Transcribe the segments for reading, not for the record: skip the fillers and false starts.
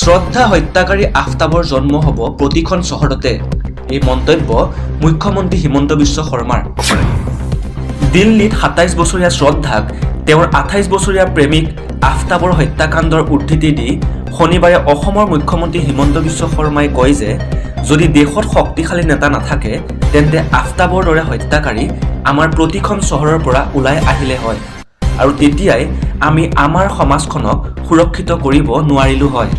শ্ৰদ্ধা হত্যাকাৰী আফতাবৰ জন্ম হ'ব প্ৰতিখন চহৰতে, এই মন্তব্য মুখ্যমন্ত্ৰী হিমন্ত বিশ্ব শৰ্মাৰ। দিল্লীত ২৭ বছৰীয়া শ্ৰদ্ধাক তেওঁৰ ২৮ বছৰীয়া প্ৰেমিক আফতাবৰ হত্যাকাণ্ডৰ উদ্ধৃতি দি শনিবাৰে অসমৰ মুখ্যমন্ত্ৰী হিমন্ত বিশ্ব শৰ্মাই কয় যে যদি দেশত শক্তিশালী নেতা নাথাকে তেন্তে আফতাবৰ দৰে হত্যাকাৰী আমাৰ প্ৰতিখন চহৰৰ পৰা ওলাই আহিলে হয় আৰু তেতিয়াই আমি আমাৰ সমাজখনক সুৰক্ষিত কৰিব নোৱাৰিলো হয়।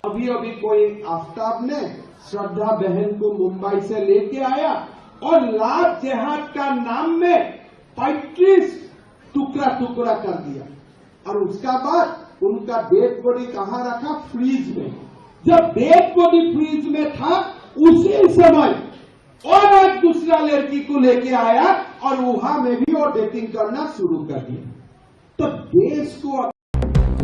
अभी कोई आफ्ताब ने श्रद्धा बहन को मुंबई से लेके आया और लाभ जेहाद का नाम में 35 टुकड़ा टुकड़ा कर दिया और उसका बाद उनका डेड बॉडी कहां रखा? फ्रीज में। जब डेड बॉडी फ्रीज में था उसी समय और एक दूसरा लड़की को लेके आया और वहां में भी और डेटिंग करना शुरू कर दिया। तो देश को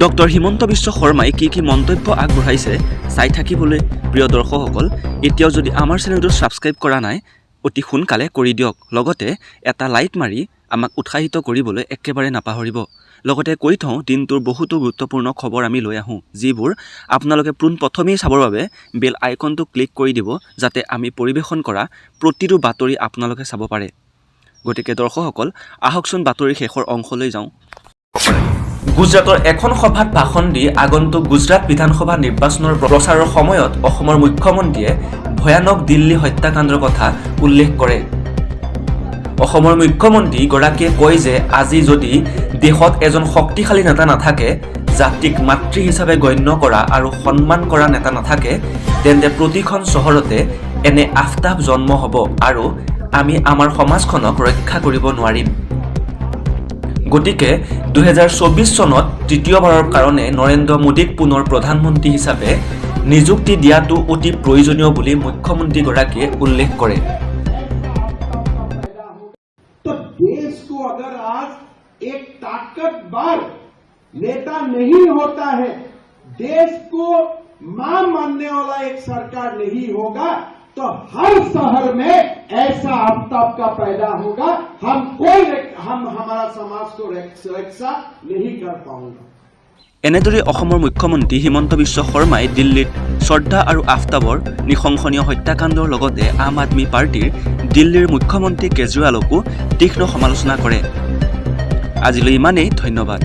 ডক্টৰ হিমন্ত বিশ্ব শৰ্মাই কি মন্তব্য আগবঢ়াইছে চাই থাকিবলৈ প্ৰিয় দৰ্শকসকল এতিয়াও যদি আমাৰ চেনেলটো ছাবস্ক্ৰাইব কৰা নাই অতি সোনকালে কৰি দিয়ক, লগতে এটা লাইক মাৰি আমাক উৎসাহিত কৰিবলৈ একেবাৰে নাপাহৰিব। লগতে কৈ থওঁ দিনটোৰ বহুতো গুৰুত্বপূৰ্ণ খবৰ আমি লৈ আহোঁ, যিবোৰ আপোনালোকে পোনপ্ৰথমেই চাবৰ বাবে বেল আইকনটো ক্লিক কৰি দিব যাতে আমি পৰিৱেশন কৰা প্ৰতিটো বাতৰি আপোনালোকে চাব পাৰে। গতিকে দৰ্শকসকল আহকচোন বাতৰিৰ শেষৰ অংশলৈ যাওঁ। গুজৰাটৰ এখন সভাত ভাষণ দি আগন্তুক গুজৰাট বিধানসভা নিৰ্বাচনৰ প্ৰচাৰৰ সময়ত অসমৰ মুখ্যমন্ত্ৰীয়ে ভয়ানক দিল্লী হত্যাকাণ্ডৰ কথা উল্লেখ কৰে। অসমৰ মুখ্যমন্ত্ৰীগৰাকীয়ে কয় যে আজি যদি দেশত এজন শক্তিশালী নেতা নাথাকে, জাতিক মাতৃ হিচাপে গণ্য কৰা আৰু সন্মান কৰা নেতা নাথাকে, তেন্তে প্ৰতিখন চহৰতে এনে আফতাব জন্ম হ'ব আৰু আমি আমাৰ সমাজখনক ৰক্ষা কৰিব নোৱাৰিম। গতিকে ২০২৪ চনত তৃতীয়বাৰৰ কাৰণে নৰেন্দ্ৰ মোদীক পুনৰ প্ৰধানমন্ত্ৰী হিচাপে নিযুক্তি দিয়াটো অতি প্ৰয়োজনীয় বুলি মুখ্যমন্ত্ৰীগৰাকীয়ে উল্লেখ কৰে। तो देश को अगर आज एक ताकतवर नेता नहीं होता है, देश को मां मानने वाला एक सरकार नहीं होगा, तो हर शहर में ऐसा आफ्ताब का पैदा होगा। हम हमारा समाज को रक्षा नहीं कर पाऊंगा। এনেদৰে অসমৰ মুখ্যমন্ত্ৰী হিমন্ত বিশ্ব শৰ্মাই দিল্লীত শ্ৰদ্ধা আৰু আফতাবৰ নৃশংসনীয় হত্যাকাণ্ডৰ লগতে আম আদমী পাৰ্টীৰ দিল্লীৰ মুখ্যমন্ত্ৰী কেজৰিৱালকো তীক্ষ্ণ সমালোচনা কৰে। আজিলৈ ইমানেই, ধন্যবাদ।